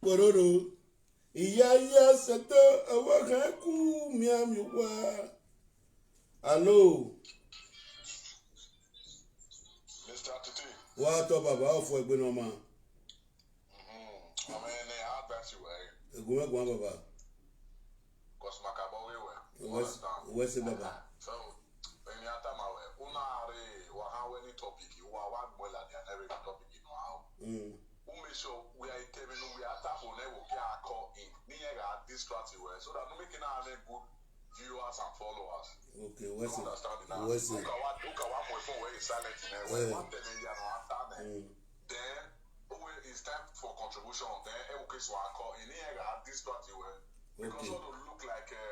Pororo, iya seto awaka ku miami wa. Hello. Mr. Titi. What up baba for egbe no ma? Amene advance we. Egunwe gwan baba. Cause makabo we. West baba. So, when you atama we, una are wa ha we ni topic, wa mo la dia every topic you know how. So we are telling we are tapping we can call in. Niega distract we so that no making our good viewers and followers. Okay, what's it? What's it? Uka one more phone where is silent in there. When one them media no after them. Then it's time for contribution. Then okay so I call in niega distract we because all to look like a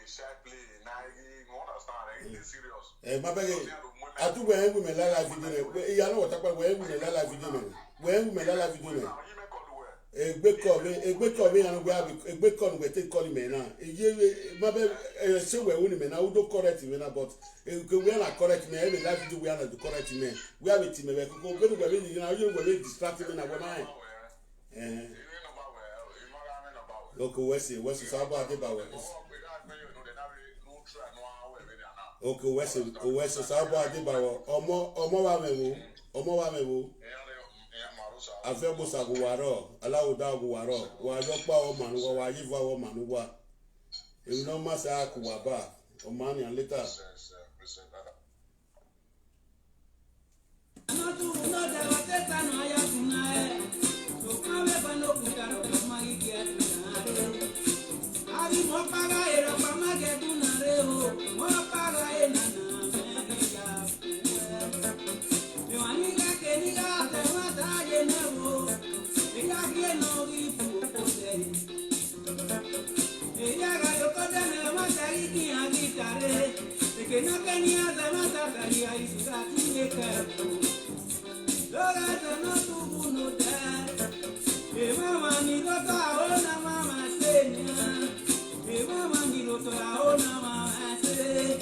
shy play. Now you understand? It's serious. My bag. I do when we me la video. You know what about when we me la video. When we me la video. Egbe call me and we have egbe call we take call me now. My bag say we win me now. We do correct me now, but we are not correct me. Every life do we are not correct me. We have a team. We go go we you know you go distracted me now. Okay, what's so about it about okay, what's so about it about omo wa mewo afe bo saguwaro alawo da guwaro wa yo pa o manu wa yiva o manu wa e no ma sa ku wa ba o mani an later que no tenía de mataría y su gatine cargo. Logato no tuvo notar. Que mamá ni lo ahora mamá seña. Que mamá ni lo ahora mamá se.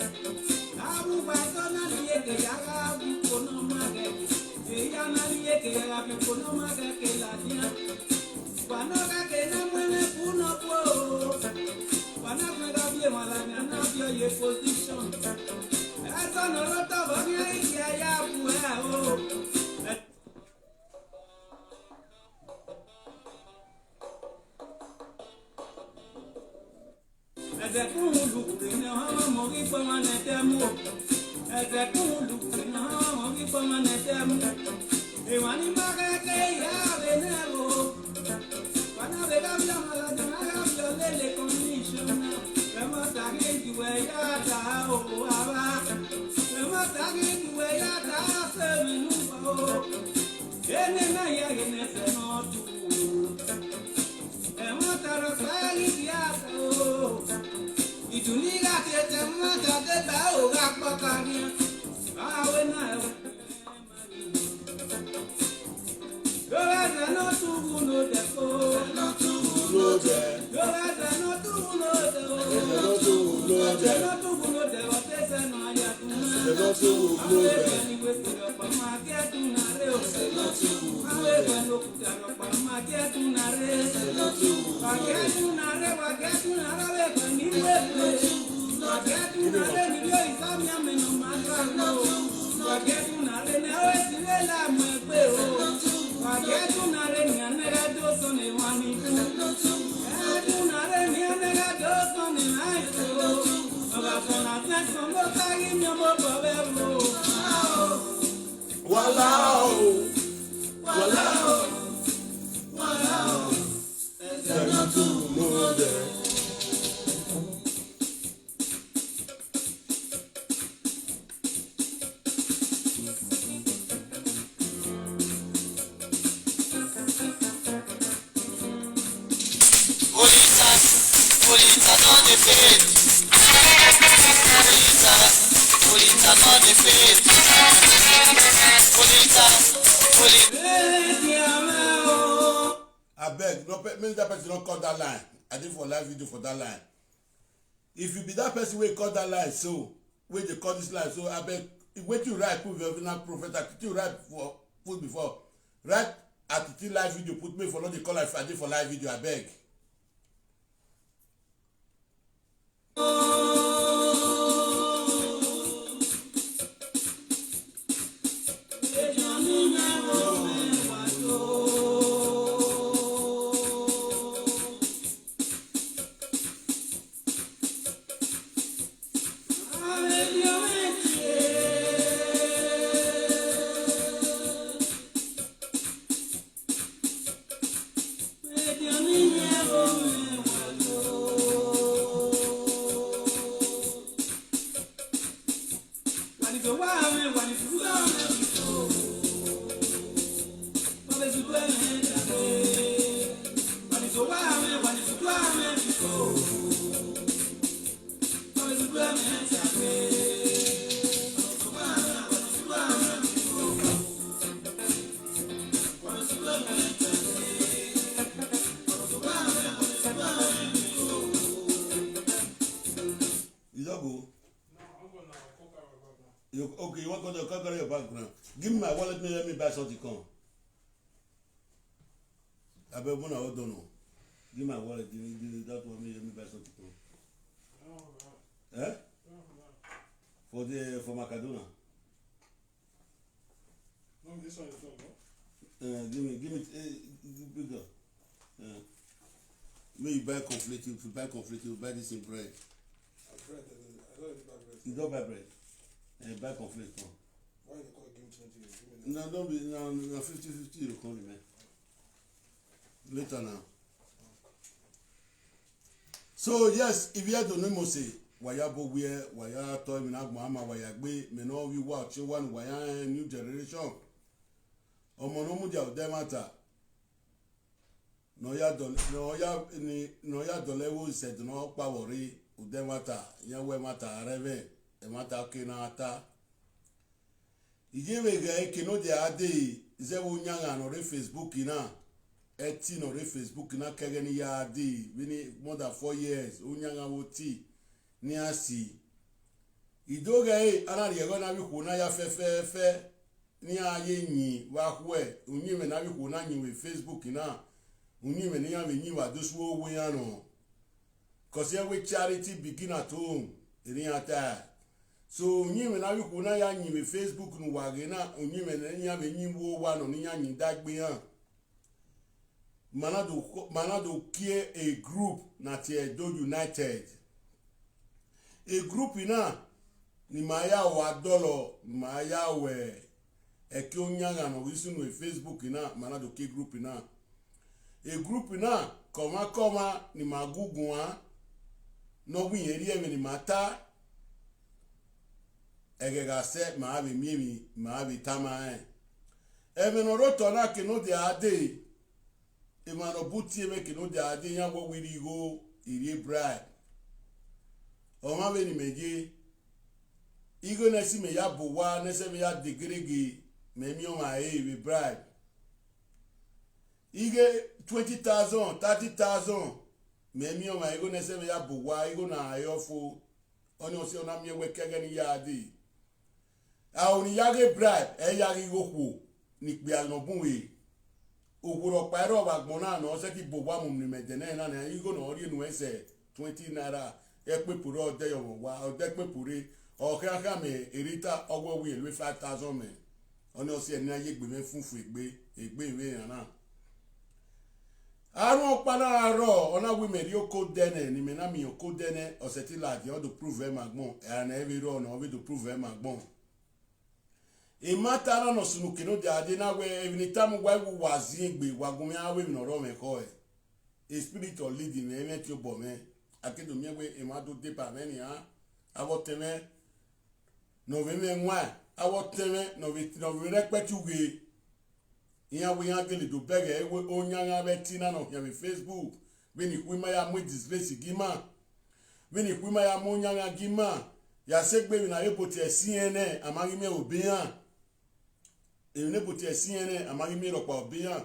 Abu paso nadie que ya abu no maga. Que ya nadie que ya abu no maga que la tía. Cuando que no mueve uno po. Cuando juega bien mala gana y position. Eso no lo estaba bien y allá puedo. Ese cumulo que no vamos a morir por manetemo. Ese cumulo que no vamos a morir por manetemo. Y van y más que ya venemos. Cuando vegamos la mala gana lele condition. Tagi we ya ta o aba tagi we ya ta se minu o ene na ya ene se no tu taro sali ya o iduniga te mata de ba o ga pakani awe na no tu no de ko no tu I beg, no, maybe that person don't cut that line. I did for live video for that line. If you be that person who cut that line, so where they cut this line, so I beg, wait you write put your prophet, I you write for put before. Write at the live video, put me for not the call if I did for live video, I beg. Okay, you want to carry your background. Give me my wallet, let me buy something. Come. I bet one I don't know. Give me my wallet, that one, let me buy something. Come. Eh? For Macadona. No, this one is not. Give me bigger. May you buy conflict, if you buy conflict, you buy this in bread. Bread, I don't buy bread. You don't buy bread. Buy conflict. Come. Why you call give me 20? No, don't be no 50-50 you call me, man. Later now. So yes, if you had to know say waya bogwe waya toy me na mama waya gbe me no we watch one waya new generation. Omo no mu dia o dem matter. No ya dolewo said no pa worry o dem matter. Yan we matter reve e matter kina ata. Ijewe ga ke no dia ade ze wo nyanga no re Facebook ina. Eti no re Facebook na kegeni ya ade bini more than 4 years o nyanga wo ti ni asi. Idoga ana riego na bi ku na ya fe ni aye yin wa hwe onyi me na bi ku na yin we Facebook na onyi me ni ya me yin wa do so wo yan no. Cause here we charity begin at home iri ata. So onyi me na bi ku na ya yin we Facebook nu wa ge na onyi me na ya me yin wo wa no ni ya yin dagbe yan. Manado kie a group na Tiedo United. A group ina ni maya wa dolo maya we eke onyanga no wisu no Facebook ina manado kie group ina. A group ina koma ni magugunwa no wi eri eme ni mata egega se ma be miemi ma be tama eme no roto na ke no de ade Emano buti eme ke no de ade yan wo wiri go iri bribe. O ma be ni meje igo na si me ya bowa na se me ya degrege me mi o ma we bribe. ige 20,000 30,000 me mi o ma ego na se me ya bowa ego na ayofo oni o se ona mi we kege ni ya di a oni ya ge bribe e ya ri goku ni pe alobun we oguro pa ero ba gbon na no se ki bowa mu ni medene na na ego na ori enu ese 20 naira e pe puro ode yo wa ode pe pure o ka me erita ogwo wi elu 5,000 me oni o se ni aye gbe me funfu egbe iwe yan na arun opana ro ona we me rio ko dene ni me na mi ko dene o se ti la di o do prove e magbon e na e ro na o we do prove e magbon e mata na no sunu kino de ade na we even time wa wu wazi egbe wagun mi awe mi no ro me ko e spirit of leading me ti o bo me akedo mi we e ma do de pa me ni ha awo teme no we me nwa awo teme no we respect you ge iya we yan gele do bege e we onyanga be tina no ya me Facebook beni kwima ya mo disgrace gima beni kwima ya mo nyanga gima ya segbe mi na report e CNN amari me obian e ne report e CNN amari me ro pa obian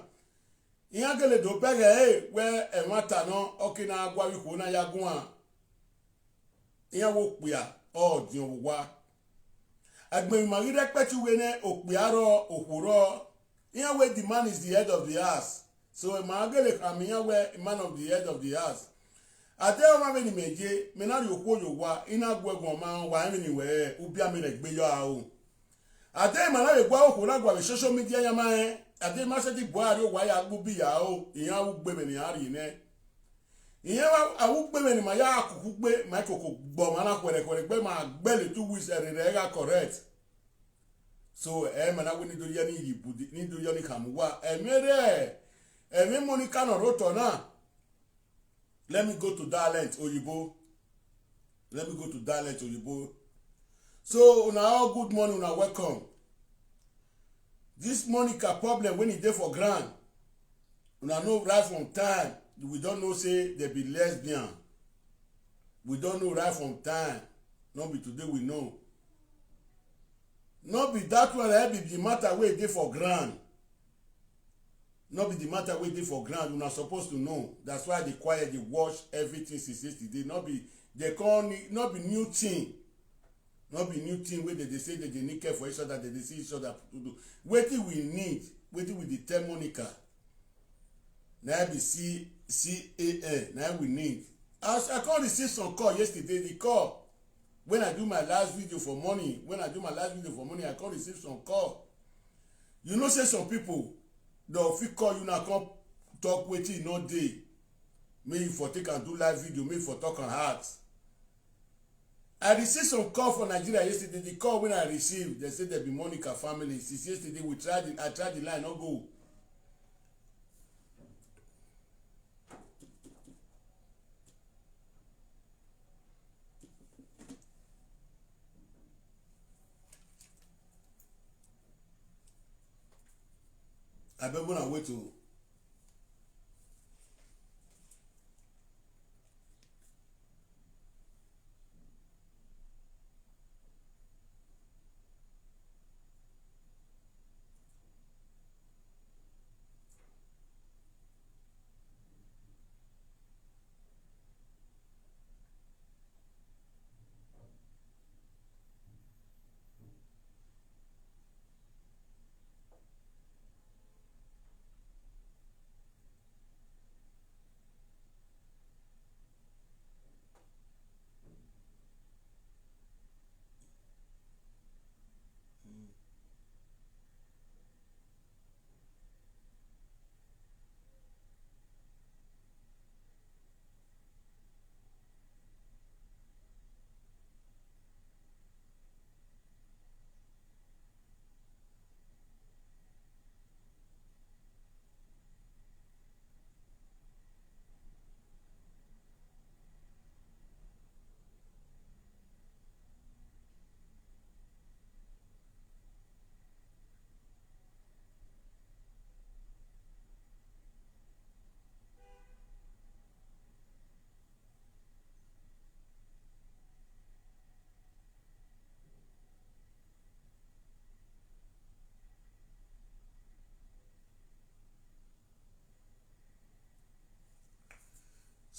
iya gele do bege e we e mata no okina agwa wi ko na yagun a iya wo pia o din wa agbe mi mari respect we ne opiaro okuro here where the man is the head of the house. So Magale Kamiya where man of the head of the house. Ade ma me ni meje, me na ri okwo yo wa, ina gwegun ma wa mi ni we, ubi ami le gbe yo a o. Ade ma na le gwa okwo na gwa social media ya ma e, ade ma se ti Buhari o wa ya gbu bi ya o, iyan wu gbe me ni ari ne. Iyan wa awu gbe me ni ma ya akuku gbe, ma koko gbo ma na kwere gbe ma gbe le 2 weeks ere re ga correct. So mana we ni do yani ibudi ni do yani kamuwa emere emi monica no roto na let me go to Talent Oyibo so una all good morning, una welcome. This Monica problem when e dey for ground una know right from time we don't know say they be lesbian, we don't know right from time, no be today we know. No be that one be the matter wey dey for ground. No be the matter wey dey for ground. Una supposed to know. That's why they quiet, they watch everything since yesterday. No be they call not be new thing. Not be new thing where they say that they need care for each other, that they see each other to do. Wetin we need, wetin we dey tell Monica. Now be CAN. Now we need. As I call receive some call yesterday, the call. When I do my last video for money, I can't receive some call. You know, say some people, they'll fit call you now, come talk with you, no day. Maybe for take and do live video, maybe for talk on heart. I received some call from Nigeria yesterday. The call when I received, they said there be Monica family. Since yesterday, I tried the line, no go. I better not wait to.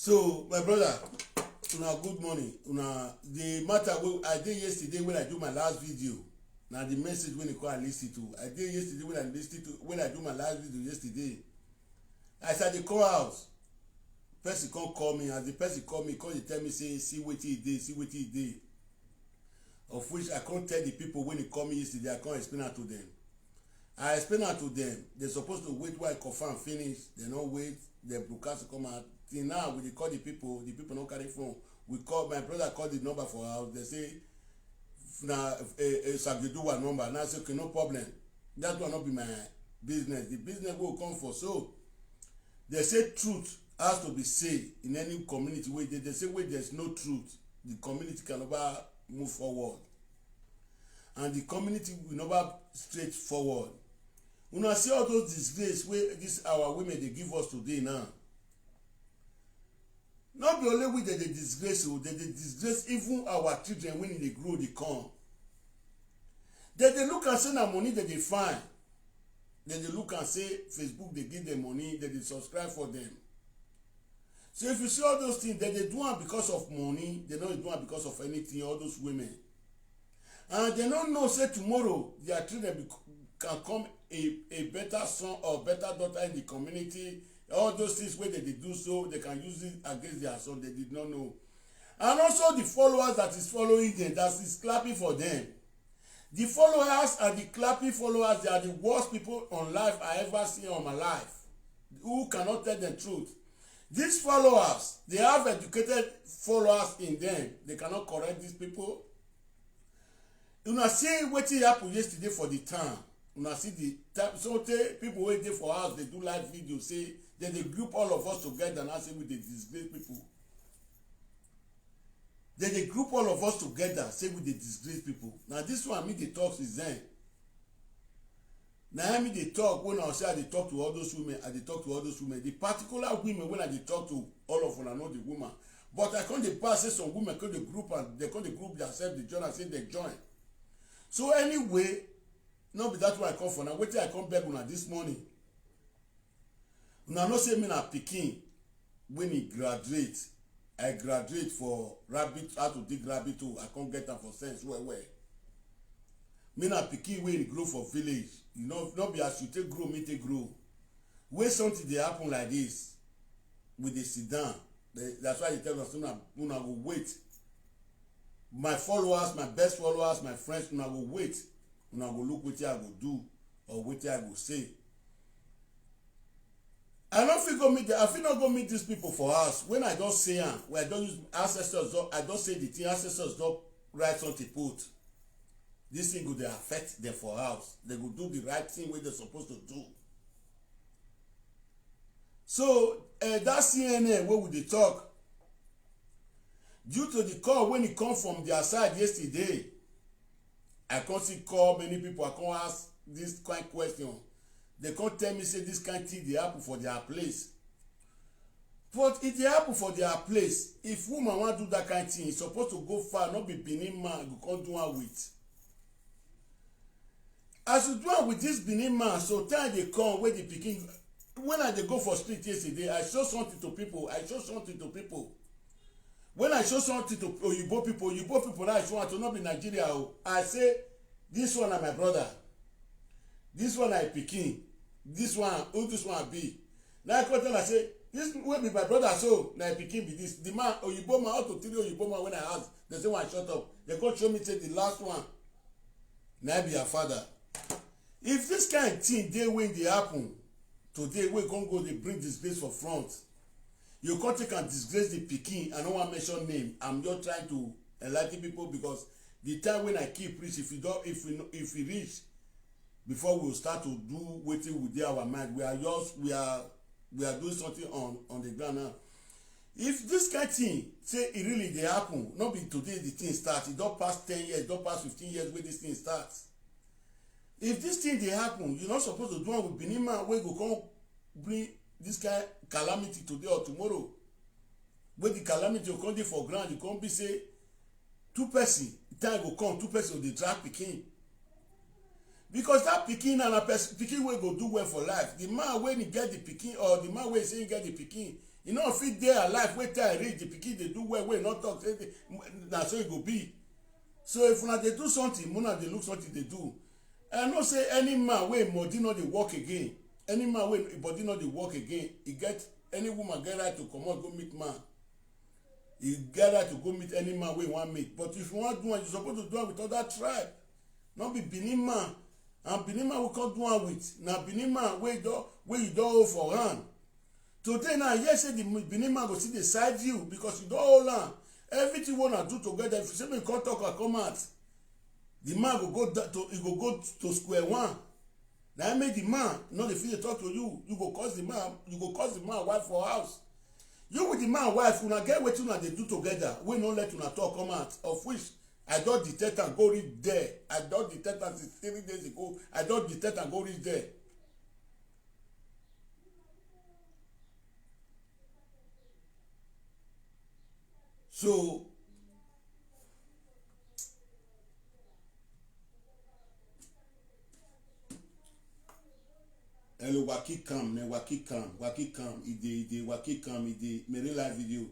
So my brother, una good morning. Una the matter wey I did yesterday when I do my last video. Now the message when you call and listen to. I did yesterday when I do my last video yesterday. I said the call house. Person come call me, as the person call me, come tell me say see wetin e dey, see wetin e dey. Of which I can't tell the people when they call me yesterday, I can't explain that to them. I explain that to them. They're supposed to wait while I confirm finish. They don't wait. The broadcast come out. Till now, we call the people don't carry phone. We call, my brother called the number for house. They say, now, Sagduwa number. Now I say, okay, no problem. That will not be my business. The business will come for. So, they say truth has to be said in any community. Where they say, where there's no truth, the community can never move forward. And the community will never straight forward. When I see all those disgrace where this our women they give us today now. Not be only with the disgrace, they disgrace even our children when they grow, they come. Then they look and say na money that they find. Then they look and say Facebook they give them money, then they subscribe for them. So if you see all those things, then they do it because of money, they don't do it because of anything, all those women. And they don't know say tomorrow their children can come a better son or better daughter in the community. All those things where they do so, they can use it against their son. They did not know. And also the followers that is following them, that is clapping for them. The followers and the clapping followers, they are the worst people on life I ever seen on my life. Who cannot tell the truth. These followers, they have educated followers in them. They cannot correct these people. Una see wetin happen yesterday for the town. Una see the time. So people wey dey for house, they do live video, say then they group all of us together and say we dey disgrace people. Then they group all of us together, say we dey disgrace people. Now this one me dey talk is then. Now me dey talk when I say I dey talk to all those women, I dey talk to all those women. The particular women when I dey talk to all of una know the woman. But I can't dey pass say some women come dey group and they come dey group themselves, they join and say they join. So anyway, no be that way I come for now. Wait till I come back una this morning. Una no say me na pikin when he graduate. I graduate for rabbit, how to dig rabbit too. I can't get am for sense where. Me na pikin when he grow for village. You know, not be as you take grow, me take grow. When something dey happen like this, we dey sit down. That's why they tell us una go wait. My followers, my best followers, my friends, una go wait. Una go look wetin I go do or wetin I go say. I fit not go meet these people for us. When I don't say am, when I don't use ancestors, I don't say the thing ancestors don't write something put. This thing go dey affect them for house. They go do the right thing wey they supposed to do. So that CNN wey we dey talk, due to the call when it come from their side yesterday, I can't see call many people. I can't ask this kind of question. They can't tell me say this kind of thing they happen for their place. But if they happen for their place, if woman want to do that kind of thing, it's supposed to go far, not be Benin man you can't do it with. As you do it with this Benin man, so time they come where they picking. When I dey go for street yesterday, I show something to people. When I show something to Oyibo people that I show to not be Nigeria, I say, this one are my brother. This one I pikin. This one, who this one be? Now I come tell I say, this will be my brother, so now pikin be this. The man, Oyibo man, how to tell Oyibo man when I ask, they say, one shut up. They come show me say the last one. Now be your father. If this kind of thing dey when they happen, today we can't go, they bring disgrace for front. You can't take and disgrace the pikin. I don't want to mention name. I'm just trying to enlighten people because the time when I keep preach, if we reach before we start to do waiting with our mind, we are doing something on the ground now. If this kind of thing say it really they happen, not be today the thing starts. It don't pass 10 years, don't pass 15 years where this thing starts. If this thing they happen, you're not supposed to do it with Benin man where you come bring this kind of calamity today or tomorrow. When the calamity you come dey for ground, you come be say 2 person, time go come, 2 person they drag pikin. Because that pikin and a pikin will go do well for life. The man when he get the pikin or the man when he say he get the pikin, You know, fit there alive, wait till I reach the pikin, they do well, not talk, say, that's so it go be. So if una dey do something, una dey look something they do. I know say any man wey body no dey work again, any man wey body no dey work again, he get any woman get right to comot go meet man. He get right to go meet any man wey wan meet. But if you wan do one, you suppose to do one with other tribe. Not be Benin man. And Benin man we can't do one with. Na Benin man wey you don hold for hand. Today now, yes, say the Benin man go see the side view because you don't hold on. Everything wanna do together. If you say me come talk or come out, the man go go to square one. Now I make the man not the fit talk to you. You go cause the man wife for house. You with the man wife, una get wetin una dey do together. We no let una talk come out. Of which I don detect and go reach there. I don detect am since 3 days ago. I don detect and go reach there. So hello, waki come, me waki come, ide waki come, ide me real life video.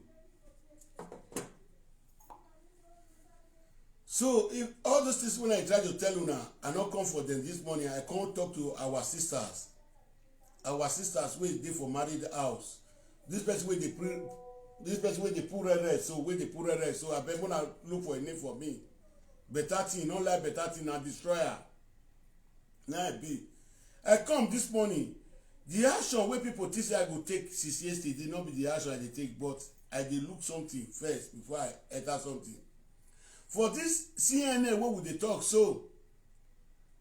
So if all those things when I try to tell you now, I not come for them this morning. I can't talk to our sisters wey dey for married house. This person wey dey put red, so wey dey put red, so I beg una look for a name for me. Better thing, not like better thing, na destroyer. Now I be. I come this morning. The action wey people think say I go take since yesterday not be the action I dey take, but I dey look something first before I enter something. For this CNN wey we dey talk, so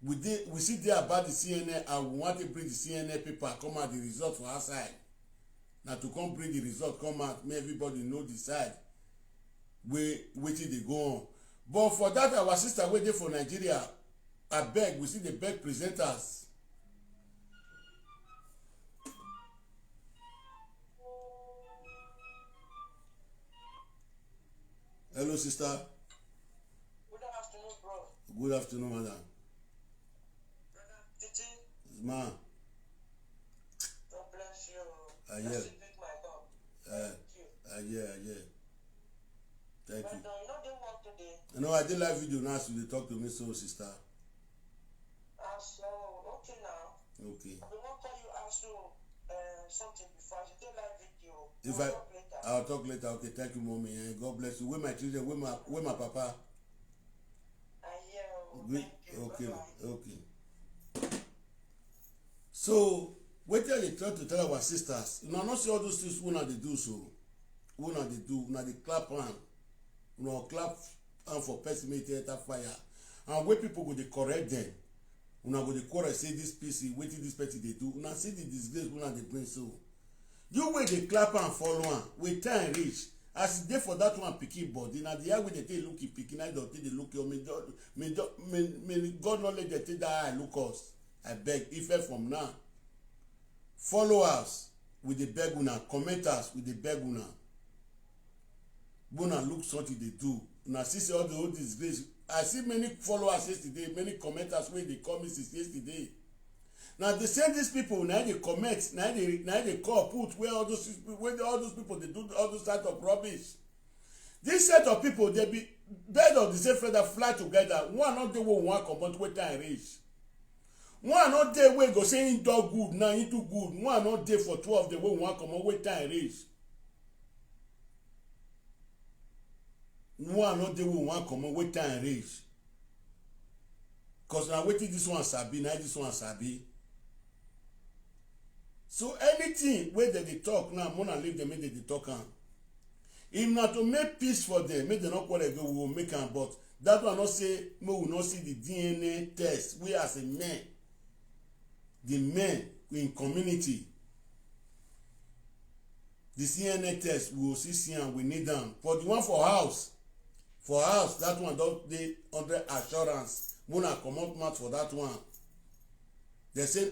we see there about the CNN and we want to bring the CNN paper come out the result for our side. Now to come bring the result come out, make everybody know the side wetin dey go on. But for that our sister wey dey for Nigeria, I beg, we see the beg presenters. Hello, sister. Good afternoon, bro. Good afternoon, madam. Brother Titi. Ma. God bless you. I Let's hear. pick my dog. Thank you. I hear. Thank you. But you know they work today. No, I did live video now, so they talk to me, so sister. So okay now. Okay. I will not call you ask you something before. I should do live video. If We'll talk later. I'll talk later. Okay, thank you, mommy. And God bless you. Where my children? Where my papa? I hear. Good. Thank you. Okay, Bye-bye. okay. So, what are they trying to tell our sisters? You know, not see all those things when they do so. When they do, when they clap hand. You know, clap hand for person make it fire. And when people go they correct them. Una go dey quarrel say this PC wetin this person dey do. Una see the disgrace una dey bring so. You wey dey clap am follow am when time reach as e dey for that one pikin body na the eye wey dey take look e pikin na dey take dey look your may God no let dem take that eye look us. Abeg Ife from now. Followers we dey beg una, commenters we dey beg una. Una look something dey do. Una see say all the whole disgrace. I see many followers yesterday, many commenters wey dey call me since yesterday. Now they send these people, now they comment, now they call, put where all those people they do all those type of rubbish. This set of people, they be bird of the same feather fly together. One not dey wey one comot wey time reach. One not dey wey go say him dog good, now he do good. One not dey for 12 the way one comot wey time reach. One not dey wey one comot wey time reach. Cause na wetin this one sabi, na this one sabi. So anything wey dem dey talk now, mona leave them make dem dey talk am. If na to make peace for them, make dem no quarrel again, we will make am. But that one not say make we not see the DNA test. We as a men, the men in community, the DNA test we will see am. We need them. For the one for house, that one don't dey under assurance. Mona comot mouth for that one. They say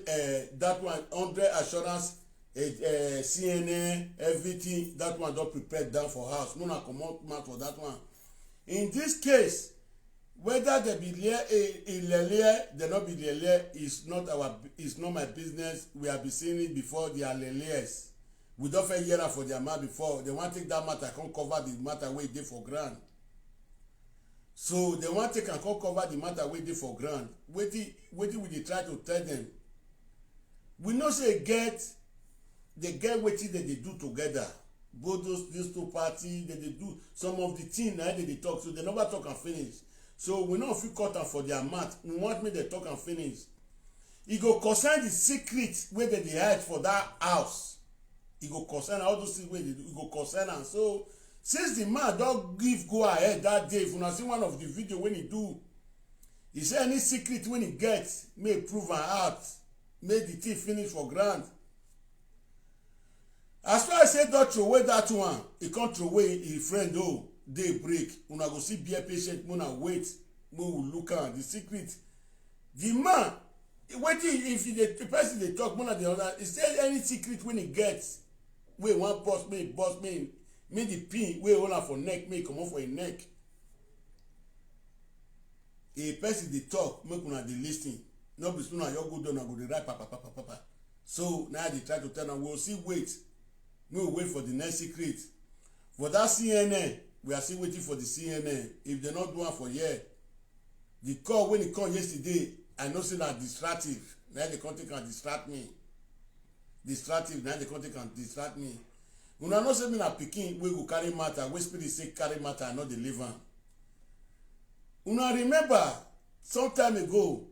that one under assurance, CNN, everything. That one don't prepare down for house. Mona comot mouth for that one. In this case, whether they be there, they not be there is not my business. We have been seeing it before. They are leliers. we don fit hear am for their mouth before. They wan take that matter come cover the matter wey dey for ground. So they wan take and come cover the matter wey dey for ground. Wetin we dey try to tell them. We know say they get wetin they dey do together. Both these two parties, they dey do some of the things na they dey talk. So they never talk and finish. So we no fit cut am for their mouth. We want make they talk and finish. E go concern the secret wey they dey hide for that house. E go concern all those things wey they do. E go concern am. So since the man don give go ahead that day, if una see one of the video wey he do, he say any secret wey he get may prove am out, make the thing finish for ground. As far as say don throw away that one, he come throw away him friend day break. Una go see bear patient, una wait, we will look at the secret. The man, wetin if the person dey talk, una dey other, he say any secret when he gets, wey wan burst me, make the pin wey hold am for neck, make e comot for him neck. A person dey talk, make una dey lis ten. No be so una your go down, una go dey write papa. So now they try to tell am, we will still wait. We will wait for the next secret. For that CNN, we are still waiting for the CNN. If they not do one for here, the call when it called yesterday, I know say that distractive. Now the country can distract me. Distractive, now the country can distract me. Una know say me na pikin wey go carry matter, wey spirit say carry matter and not deliver. Una remember some time ago,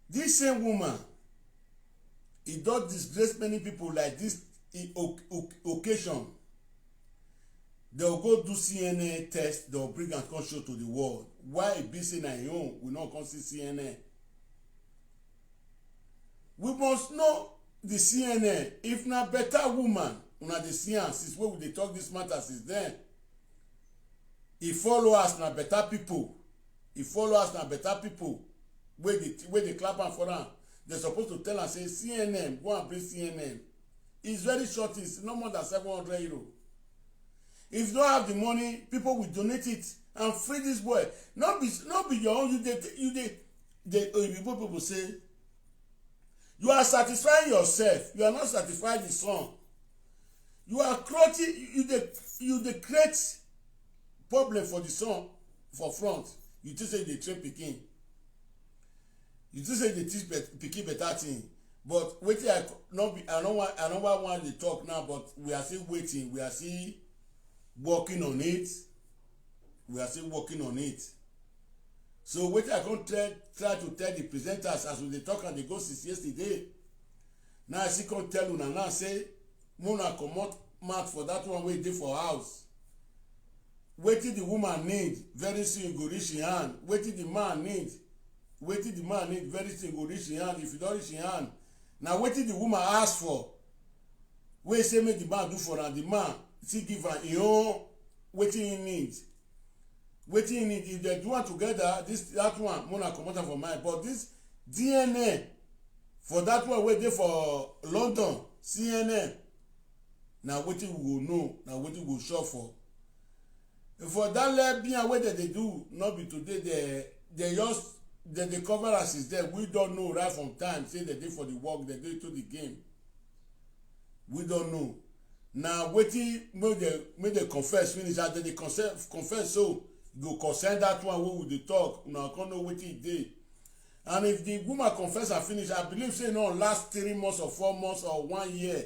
this same woman, e don disgrace many people like this occasion. They'll go do CNN test, they'll bring and come show to the world. Why e be say na im own, we not come see CNN? We must know the CNN. If na better woman, una dey see am since wey we dey talk this matter since then. E follow us na better people. E follow us na better people. Wey dey clap am for am. They supposed to tell am say CNN, go and bring CNN. It's very short, it's no more than 700 euro. If you don't have the money, people will donate it and free this boy. Not be your own. People say you are satisfying yourself. You are not satisfying the son. You are creating. You create problem for the son for front. You just say they train pikin. You just say they teach pikin better thing. But waiting, I don't want to talk now. But we are still waiting. We are still working on it. So wait, I can't try to tell the presenters as we talk and they go since yesterday. Now I still can't tell you now say Mona comot mouth for that one wey dey for house. Wetin the woman need very soon go reach im hand. Wetin the man need very soon go reach im hand. If you don't reach im hand, now wetin the woman ask for, wey say make the man do for am, the man still give am im own wetin he need. If they do one together, that one Mona comot am for mind. But this DNA for that one wey dey for London, CNN, na wetin we go know, na wetin we go sure for. For that lesbian wey they do, not be today, they cover us is there. We don't know right from time. Say they dey for the work, they dey to the game. We don't know. Now wetin make they confess finish, and then they confess so go concern that one wey we dey talk. Una can't know wetin e dey. And if the woman confess and finish, I believe say no last 3 months or 4 months or 1 year,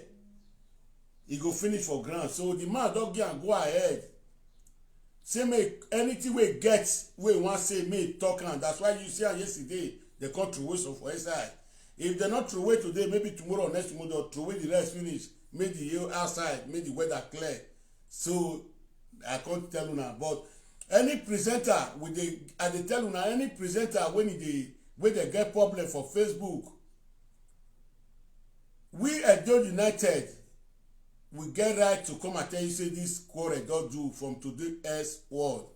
e go finish for ground. So the man don get and go ahead. Say make anything wey get wey wan say make talk am. That's why you see am yesterday they come throw away some for inside. If they not throw away today, maybe tomorrow or next tomorrow they'll throw away the rest finish. Make the air outside, make the weather clear. So I can't tell you now. But any presenter I dey tell you now, any presenter when they get problem for Facebook, we at Edo United, we get right to come and tell you say this quarrel don't do from today's world.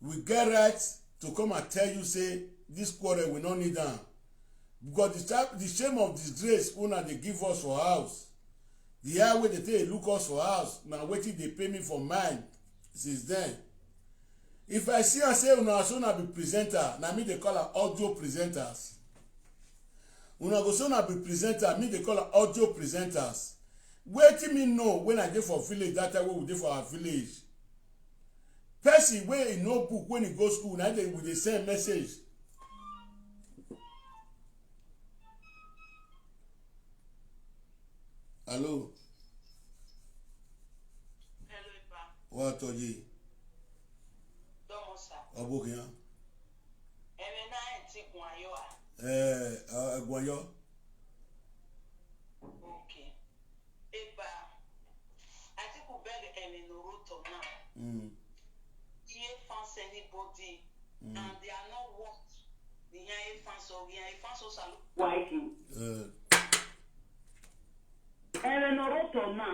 We get right to come and tell you say this quarrel we don't need them. Because the shame of disgrace una they give us for house. The high way they take look us for house. Now waiting they pay me for mine since then. If I see and say una be presenter, now me they call her audio presenters. una go say una be presenter me dey call am audio presenters wetin me know when I dey for village that time wey we dey for our village person wey e no book when e go school na we dey send message. Hello. Hello, Ipa. What are you? Domosa. Abokiyan. Eme na enti Gwanyo a. Gwanyo. Okay. Ipa. Ati ku beg eme no roto na. Iye fans anybody. And they are not what the here fans or here fans or salu. Why you? Eme no roto na,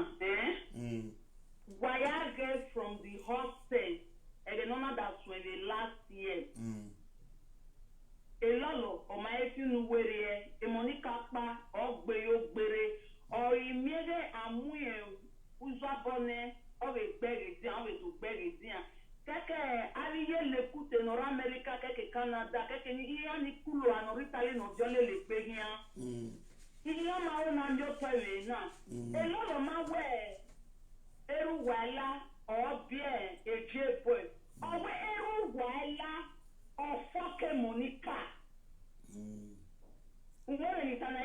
Why I get from the hostel, and the number that's when the last year. A lolo, or my effing weary, a Monica pa, or Bayo Bere, or immediate Amuye, Uzabone, or a berry down to berry down. Keke, Aliye le pute nor America, Keke Canada, Keke Iani Kulu, and Italy no Jolly le Pegia. Iya ma o na njo pewe na. A lot of my way. Eru wala or bien a J boy. Or we eru wala or fucking Monica. What is an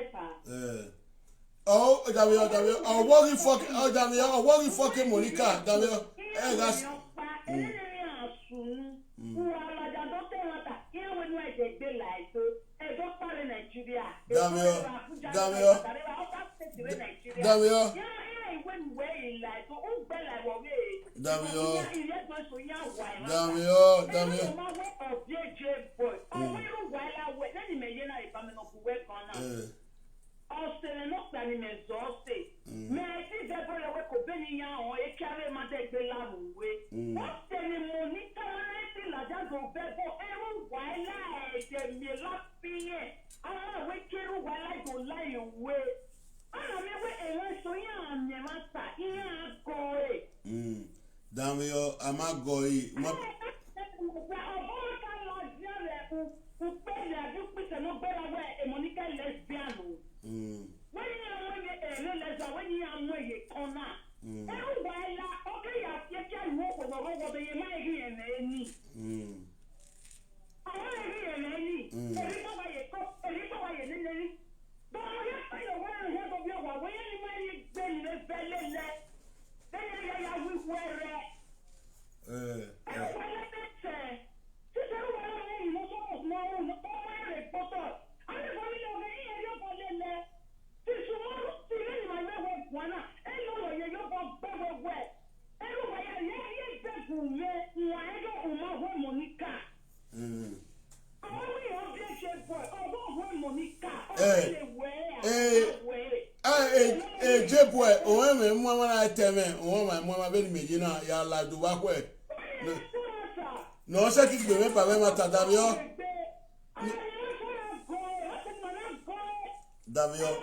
Oh, Davio, or worry fucking Monica, Davio. That's Damio, Amagoi. J-boy, I tell me, my baby, you know, ya la do work way. No, set it to me, Pavema Davio. Davio.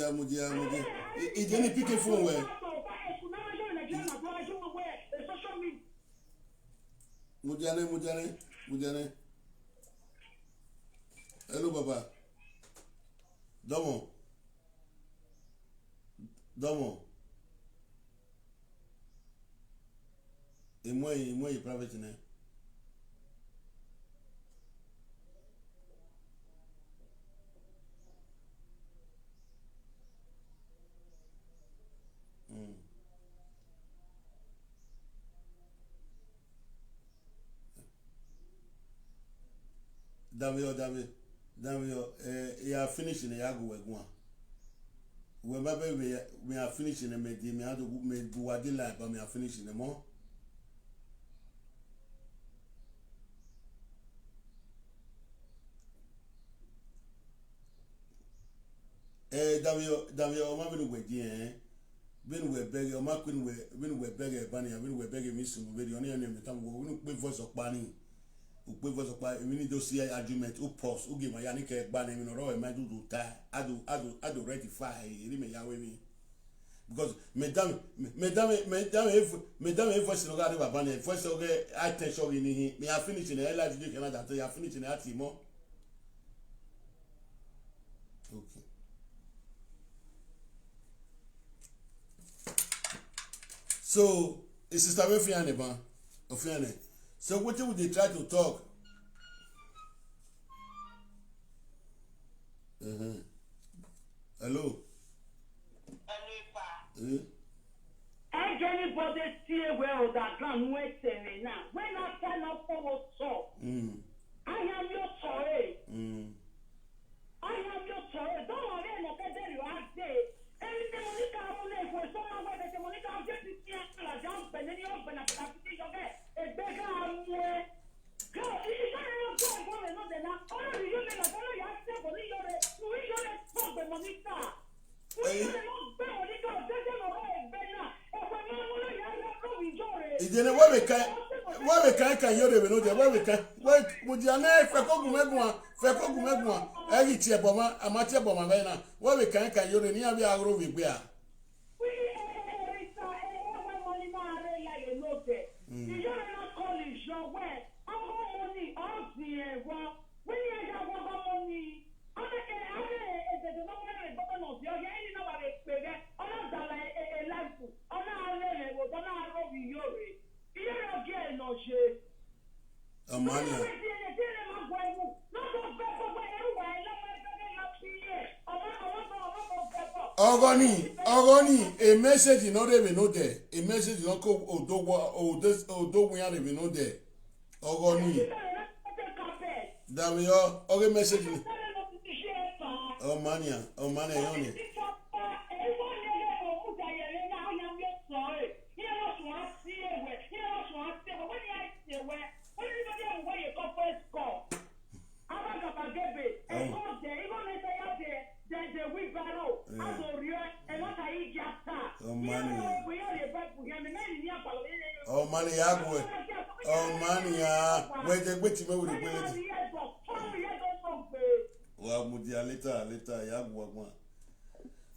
Mudia. It's any picking phone where. Mudiane. Hello, Baba. Domo. Et moi, il est private, né? Damio, you are finishing the Yago one. Remember, we are finishing the Medi, me had to make Guadilla, but we are finishing the more. Damio, I'm having a way, eh? When we beg your mark, when we beg a bunny, when we beg a miss, we only name the time we voice of banning. We voice of we need to see argument, who pause, who give my Yannick banning in a row, and my do tie. I do rectify, remain Yahweh me. Because mesdames, if voice no got a banner, voice of I tell you, me are finishing the life you cannot that you are finishing the Atimo. Okay. So, it's Sister Fiane, ban. So, what would they try to talk? Hello? Anybody see well that ground waiting now? When I turn up for what's up, I am your toy. I am your toy. Don't worry, I'm not there. You are there. Anything Monica only for someone where the Monica just is here, jump and then you open up a beggar. Go, you can't go for another now. Oh, you may not only ask them for your talk with Monica. Ìjẹ́ni wọ́n mi kan yóò rẹ̀ bẹ̀rẹ̀ wọ́n mi kan wọ́n mo di àná fẹ́kọ̀gùn mẹ́gùn ẹ̀yì tiẹ̀ bọ̀ mọ́ àmọ́ tiẹ̀ bọ̀ mọ́ bẹ́ẹ̀ náà wọ́n mi kan yóò rẹ̀ níyàbí àgọ́rọ̀ wì gbé à. Ogoni, a message not even know there. A message not go odo we are even know there. Ogoni. Damio, okay message. Oh mania, yoni.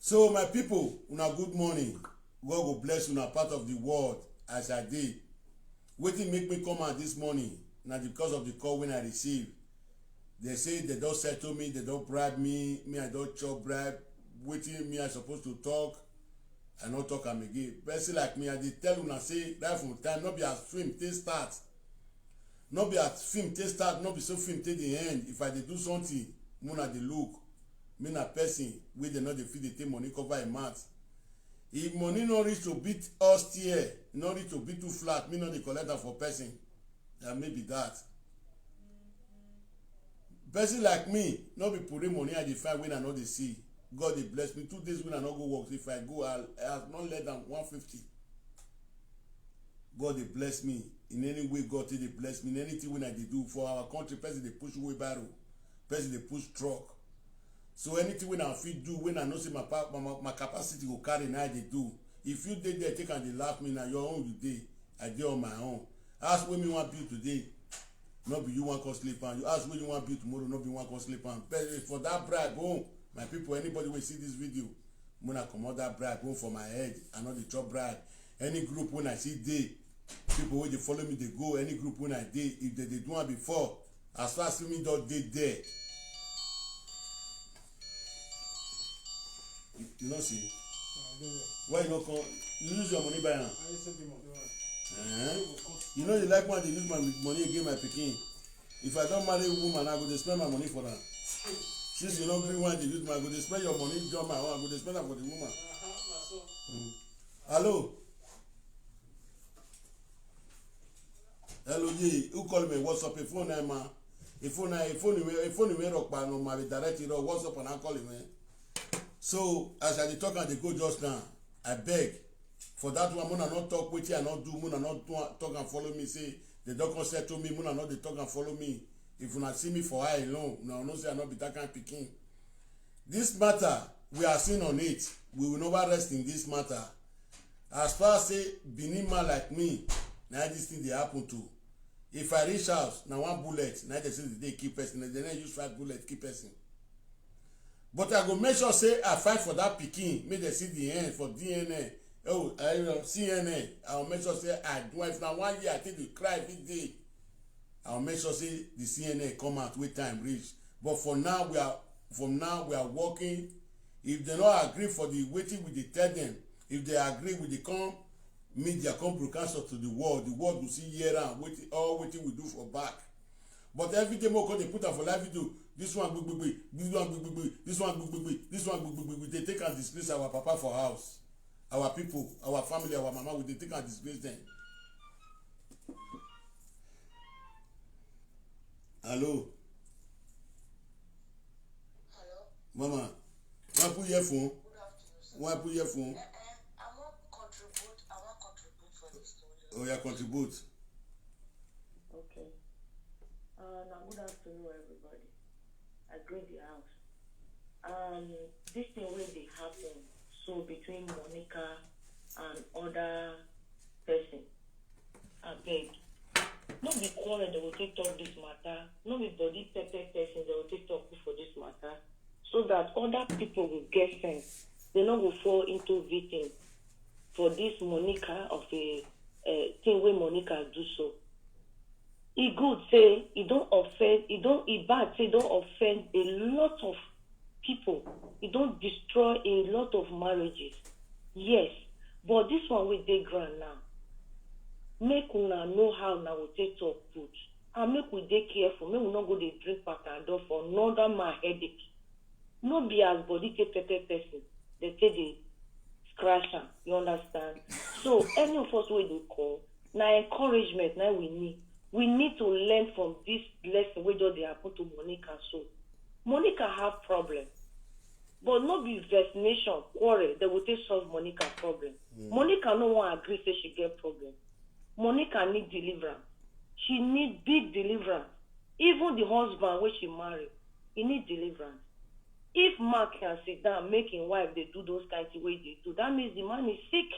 So my people, una good morning. God will bless una part of the world as I did. Wetin make me come out this morning na because of the call when I received. They say they don't settle me, they don't bribe me, I don't chop bribe. Wetin me I supposed to talk, I not talk am again. Person like me, I did tell una say right from time, not be as film take start. Not be as film take start, not be so film take the end. If I dey do something, muna dey look. Me na person wey dey not dey fit dey take money cover a mouth. If money no reach to beat us here, no reach to beat too flat, me no dey collect am for person. And maybe that. Person like me, no be put money I dey find when I no dey see. God dey bless me. 2 days when I no go work, if I go, I'll not less than 150. God dey bless me in any way. God dey bless me in anything when I dey do for our country. Person dey push wheelbarrow, person dey push truck. So anything when I fit do, when I know say my capacity go carry, now I dey do. If you dey there, take and dey laugh me, na your own you dey. I dey on my own. Ask when me want build today, no be you want to sleep on. You ask when you want build tomorrow, no be you want to sleep on. But for that bribe, oh, my people, anybody will see this video, I'm gonna come out that bribe home for my head. I know the chop bribe. Any group when I see day, people when they follow me, they go. Any group when I day, if they do one before, as far as me don't day there, You know see. Why you not come? You use your money buy am. I said the money. You know you like when they use my money again my pikin. If I don't marry a woman, I go to spend my money for them. Since you don't bring one, they use my go to spend your money, join my own, I go to spend it for the woman. Hello. Hello, ye. Who call me? What's up? A phone name, man. A phone name. Rock no ma be direct it. What's up? And I call him, man. So as I talk and they go just now, I beg for that one. Muna not talk with you and not do. Muna not talk and follow me. Say the doctor said to me, Muna not they talk and follow me. If you not see me for eye alone, no say I not be that kind of picking. This matter we are seeing on it. We will never rest in this matter. As far as say Benin man like me, now this thing they happen to. If I reach house, now one bullet, now they say they keep person, they don't use 5 bullets keep person. But I go make sure say I fight for that pikin, make they see the end for DNA. Oh, CNN. I'll make sure say I do. If now 1 year I think we cry every day. I'll make sure say the CNN come out with time reach. But for now we are working. If they not agree for the waiting with the tell them, if they agree with the come media come broadcast to the world will see year round waiting we do for back. But every day more they put up for live video. This one big, this one big, this one big, this one big. They take and disgrace our papa for house, our people, our family, our mama. They take and disgrace them. Hello. Hello. Mama, why put your phone? Good afternoon, sir. Why put your phone? I want contribute for this story. Oh yeah, contribute. Okay. Now good afternoon, everybody. I greet the house. This thing really happen so between Monica and other person. I beg. No be quarrel they will take talk this matter. No be body pepper person they will take talk for this matter. So that other people will get sense. They not go fall into victim for this Monica of a thing where Monica do so. He good say he don't offend, he bad say don't offend a lot of people. He don't destroy a lot of marriages. Yes, but this one with dey ground now. Make una know how now we take talk put. And make we dey careful. Make we not go dey drink Panadol for another man headache. No be as body take pepper person. They take the scratch am. You understand? So any of us wey dey call, na encouragement na we need. We need to learn from this lesson wey just dey happen to Monica. So Monica have problem, but no be vaccination quarrel they will take solve Monica problem. Monica no wan agree say she get problem. Monica need deliverance. She need big deliverance. Even the husband wey she marry, he need deliverance. If Mark can sit down, make him wife they do those kinds of ways they do, that means the man is sick.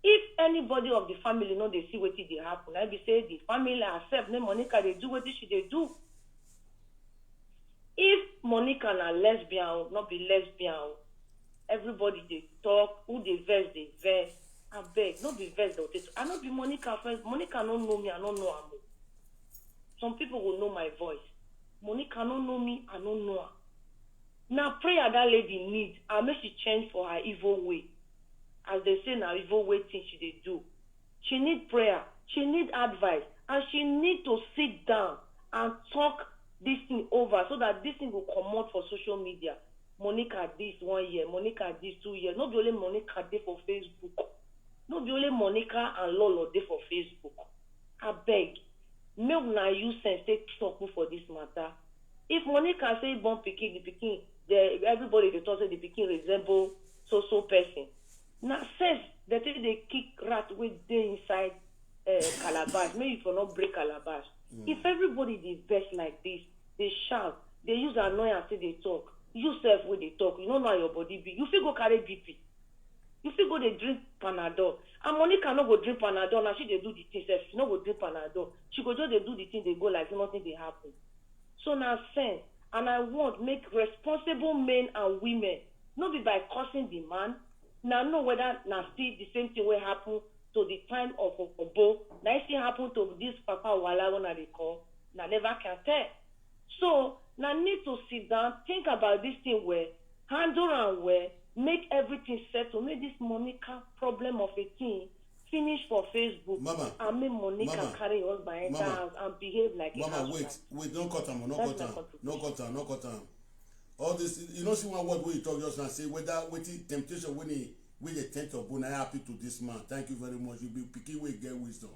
If anybody of the family know they see what they happen, I be say the family accept name Monica they do what she they do. If Monica na lesbian, not be lesbian, everybody they talk, who they vex. I beg, not be vex. I not be Monica first. Monica don't know me, I don't know her. Some people will know my voice. Monica don't know me, I don't know her. Now prayer that lady need, I make she change for her evil way. As they say now, evil way thing she they do. She need prayer, she need advice, and she need to sit down and talk this thing over so that this thing will come out for social media. Monica this 1 year, Monica this 2 years. Not be only Monica dey for Facebook. Not be only Monica and Lolo dey for Facebook. I beg, make na use sense take talk for this matter. If Monica say born pikin, the pikin, everybody they talk say the pikin resemble so person. Now sense that they kick rat with dey inside calabash. Maybe if you not break calabash. If everybody they best like this, they shout, they use annoyance say they talk. You self when they talk, you don't know how your body be. You feel go carry BP. You feel go they drink Panadol. And Monica no go drink Panadol. Now she they do the thing self. She no go drink Panadol. She go just they do the thing they go like nothing they happen. So now sense, and I want make responsible men and women not be by cursing the man. Now know whether now still the same thing will happen to the time of Obo. Now it still happen to this Papa Wala when they call. Now never can tell. So now need to sit down, think about this thing where handle am well, make everything settle, make this Monica problem of a thing finish for Facebook. Mama, and make Monica carry on by enter house and behave like a house. Wait, don't cut am, no cut am. All this, you know, see one word where you talk just now, say whether waiting temptation when he with the tent of bone, I happy to this man. Thank you very much. You be picking way get wisdom.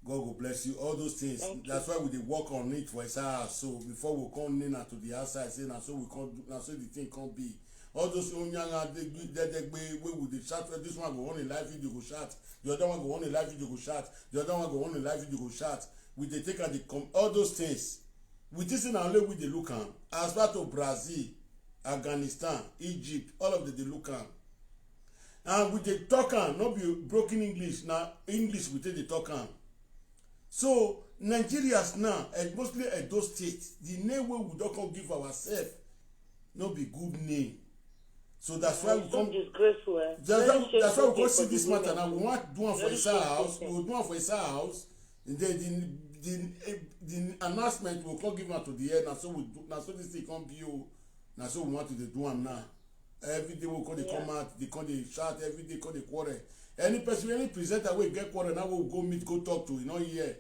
God will bless you. All those things. That's why we dey work on it for his house. So before we come in to the outside, say now so we can't do, now so the thing can't be. All those young we would shout. This one go on in live video go shout. The other one go on in live video go shout. The other one go on in live video go shout. We dey take at the all those things. With this in our way they look am. As part of Brazil, Afghanistan, Egypt, all of them they look am. And with the talk am, not be broken English. Now English we take the talk am. So Nigerians now, and mostly at those states, the name we don't give ourselves, no be good name. So that's why we come. Disgraceful. That's why we come see this matter now. We want to do one for his house. We will do one for his house. And then the announcement will come give out to the air. Now so we do. Now so this thing come be you. Now so we want to do them now. Every day we call they come out. They come they shout. Every day call they quarrel. Any person, any presenter will get quarrel. Now we'll go meet, go talk to. You know here.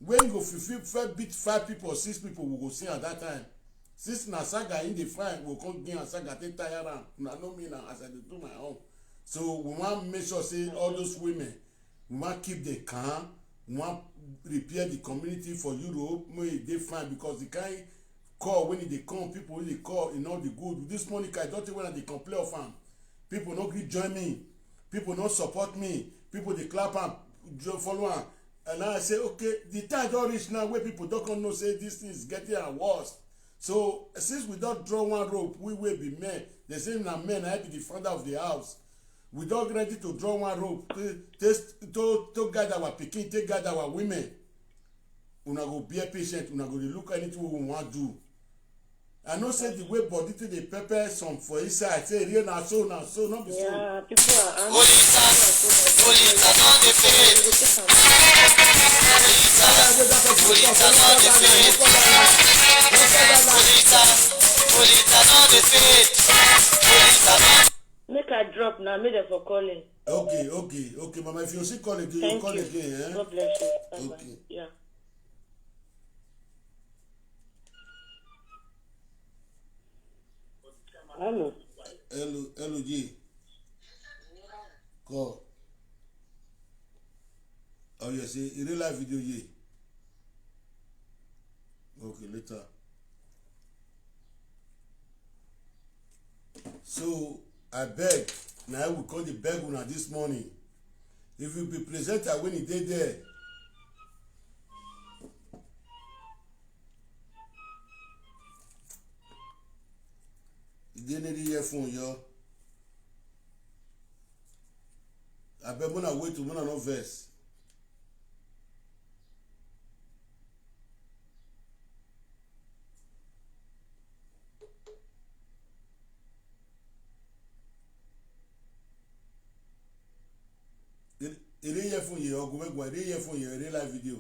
When you go fulfill beat 5 people or 6 people, we go see at that time. Since na saga in the fight, we come gain a saga take tire am. Na no me now as I do my own. So we want make sure say all those women, we want keep them calm. We want repair the community for Europe. May they fine because the kind call when they come, people when they call, you know the good. This Monica, I don't think when they complain of am. People not gree join me. People not support me. People they clap am, follow am. And I say, okay, the time don't reach now where people don't know say this thing is getting worse. So since we don't draw one rope, we will be men. They say na men, I be the father of the house. We don't ready to draw one rope to guide our pikin, to guide our women. Una go be patient, una go look anything we want to do. I know say the way body to the pepper some for inside. Say real na so, not be so. Yeah, people are angry. Olita not the faith. Olita not the faith. Olita not the faith. Make I drop now, make them for calling. Okay, Mama. If you see call again, you call again. Eh? God bless you. Bye-bye. Okay. Yeah. Hello, G. Call. Oh, you see, in real life video, G. Okay, later. So, I beg. Now I will call the beg una this morning. If you be presenter when he did there. They need the earphone, yo. I bet when I wait to when I no verse. It is earphone, yo. Go make one. It is earphone, yo. It is live video.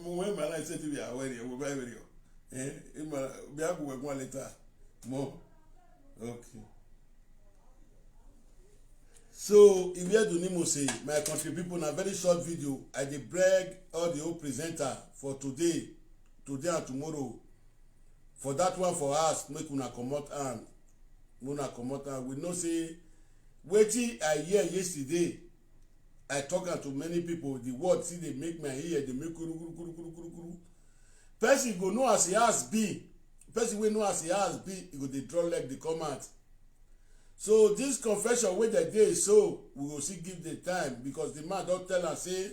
When my life said to me, I wear it, I will buy it. Be able to work one later. More. Okay. So, if you hear Nimo say, my country people, in a very short video, I dey brag all the old presenter for today and tomorrow. For that one for us, make una comot hand. Una comot hand. We know say, wetin I hear yesterday, I talk to many people, the word see they make my ear, they make kuru. Person go know as he has be. Person will know as he has be, he go dey draw leg, they come out. So this confession wey they dey so, we will see give the time because the man don't tell us say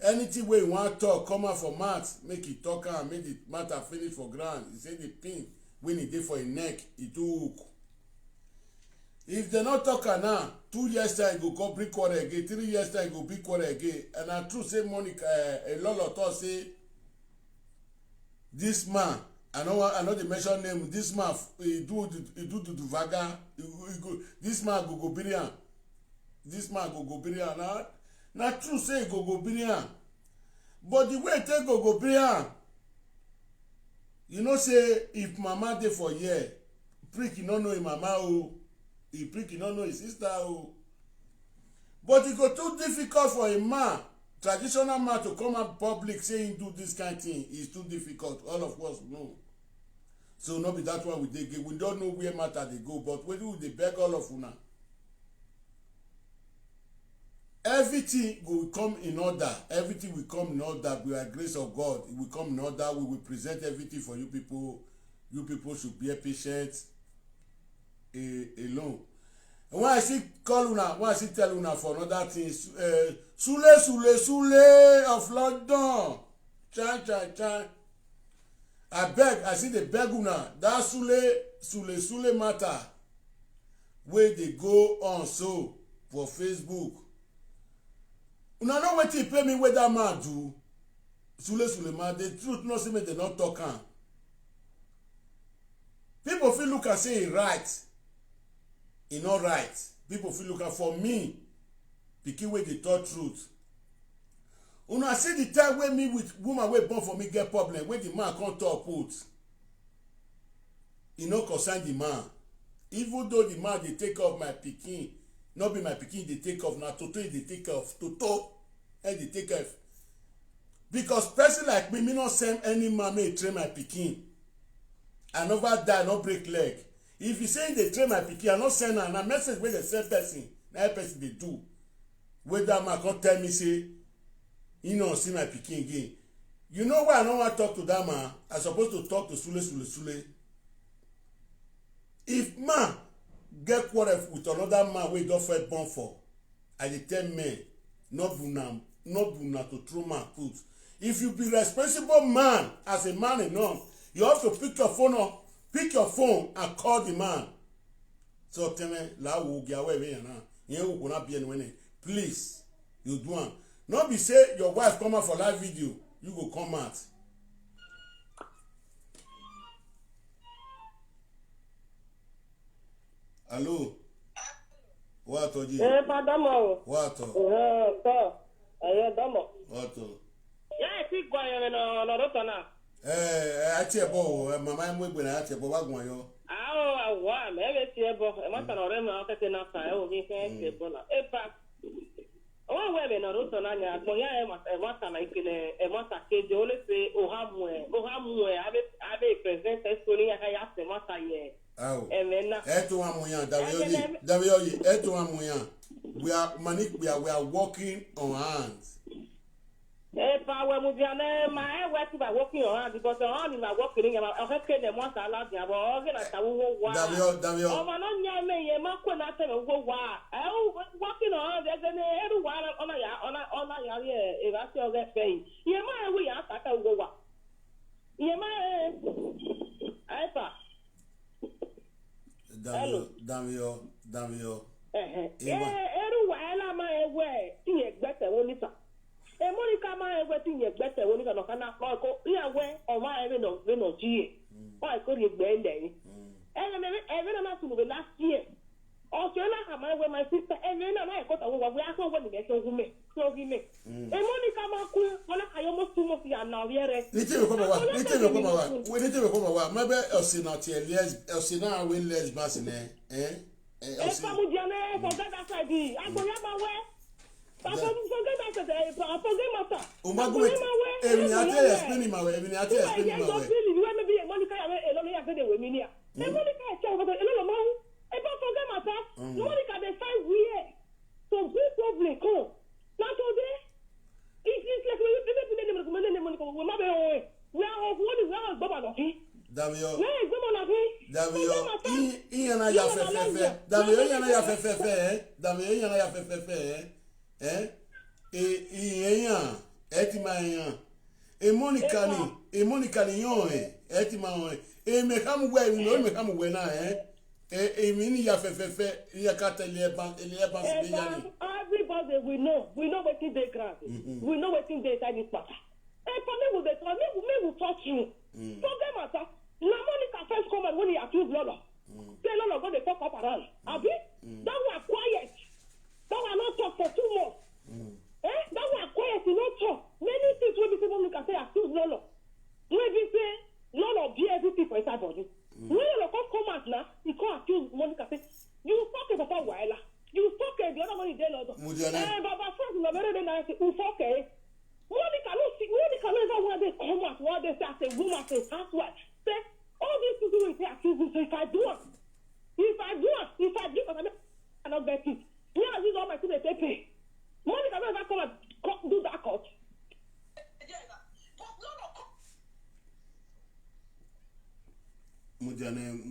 anything wey you wan talk come out for mouth make e talk am make the matter finish for ground. He say the pin wey e dey for im neck e too hook. If dem no talk am now 2 years time e go come bring quarrel again 3 years time e go bring quarrel again. And na true say Monica a lot of talk say this man I no dey mention name. This man he do vaga. This man go bury am. This man go bury am. Na true say he go bury am. But the way he take go bury am, you know say if mama dey for here, prick he no know him mama o. He prick he no know his sister o. But e go too difficult for a man, traditional man, to come out public saying do this kind of thing. It's too difficult. All of us know. So no be that one we dey give. We don't know where matter they go, but we do dey beg all of una. Everything will come in order. Everything will come in order by the grace of God. It will come in order. We will present everything for you people. You people should be patient alone. And when I see call una, when I see tell una for another thing, Sule of London. Chan. I beg, I see the beg una. That Sule matter. Where they go on so for Facebook. Una know wetin pay me wey that man do. Sule man, the truth no say make they not talk am. People feel look and say he right. He not right. People feel look at for me. Pikin wey dey talk truth. Una see the time wey me with woman wey born for me get problem, wey the man come talk put. E no concern the man. Even though the man dey take off my pikin, not be my pikin dey take off, na Toto dey take off. Toto and dey take off. Because person like me not send any man may train my pikin. I never die, no break leg. If you say they train my pikin, I not send her. Na message wey they send person, na person they do. Wey that man come tell me say, you know see my pikin again. You know why I don't want to talk to that man? I supposed to talk to Sule. If man get quarrel with another man wey don first born for, I dey tell men, not buna to throw man put. If you be responsible man as a man enough, you have to pick your phone and call the man. So tell me, la wo gi awe we yana. Yen wo na be anywhere. Please, you do am. Not be say your wife come out for live video, you go come out. Hello. What are you? Padamo. What? What? Yeah, I think going on Rotana. Ati ebo mama emu egbe na ati ebo wagun ayo. Wa me be ti ebo e ma tan ore ma o kete na sa e o mi fe ti ebo na. E pa. O we be na Rotana nya agbo ya e ma tan na ikele e ma ta keje o le se o ha mu e abe present story ya ya se ma ta ye. Awo. Eto amuyan David Oye eto amuyan. We are working on hands. Pa we mu dia na ma e work by working on hands because on my working ya o ke ne mo sa la dia bo o ke na ta wo wa. David o ma no nya me ye ma ko na te wo wa. Working on hands e ne eru wa ona ya ye e ba se o ge fe. Ye ma e wi ya ta ka wo wa. Ye ma ai pa Damio. Eru wa la ma ewe ti egbete woni sa. E Monica ma ewe ti egbete woni ka no kana ko iya we o ma ewe no ji. O ko ri egbe nde. Even na to last year. O so na ma ewe my sister even na ko ta wo we aso wo ni be so gume. So gi me. E Monica ma ku ona ayo mo tu mo fi ana wiere. Ni te ko ma wa. We ni te ko ma wa. Ma be osina ti osina we lesbian ne. Epa mu diane forget that side. Agboya ma we. Papa forget that side. Forget matter. O ma go emi ate explain ma we. You want me be Monica ya elo ya fede we mi ni a. E Monica e che o elo ma hu. E ba forget matter. Monica dey find weird. So big problem come. Now today it's like we Monica we ma be o. We are what is that baba no ki. Damio. Iana ya fe. Damio iana ya fe. eti maya Monica ni yon eti ma e me kam we no me kam we na mi ni ya fe ya kata le ban be yani everybody we know wetin dey ground we know wetin dey inside this matter for me we dey talk me we talk you forget matter na Monica first come out when he accuse Lolo say Lolo go dey talk up around abi that one quiet that one not talk for 2 months that one quiet he no talk many things wey be say Monica say accuse Lolo wey be say Lolo be everything for inside body when Lolo come out now he come accuse Monica say you fuck papa wahala you fuck the other one dey Lolo baba first na very very nice you fuck Monica no ever want to come out one day say as a woman as a housewife say all these people wey say accuse me say if I do I not get it me I use all my things dey pay Monica no ever come and do that court. Mujane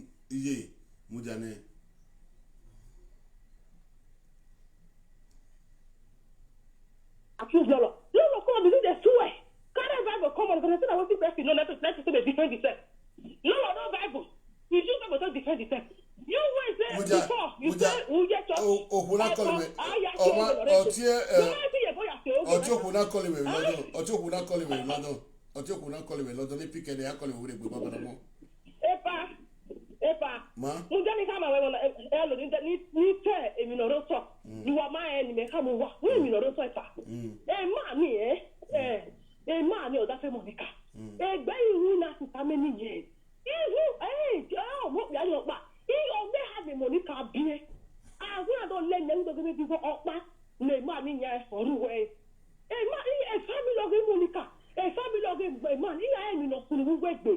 accuse Lolo come and dey swear carry Bible come on because I say na wetin person no let to say dey defend himself Lolo no Bible he use Bible to defend himself you wey say before you say who get church okuna call me London pick and they call me with the baba mo Epa ma mujani kama wewe elo ni te eminoro so you are my enemy kama wa we eminoro so epa ma ni o da fe Monica egbe iru na ti many years ihu mo ya yo pa o me have Monica bie ahun don le nle do me bi opa le ma ni yan for ruwe family of Monica family of egbe ma ni ya emi no kunu gbegbe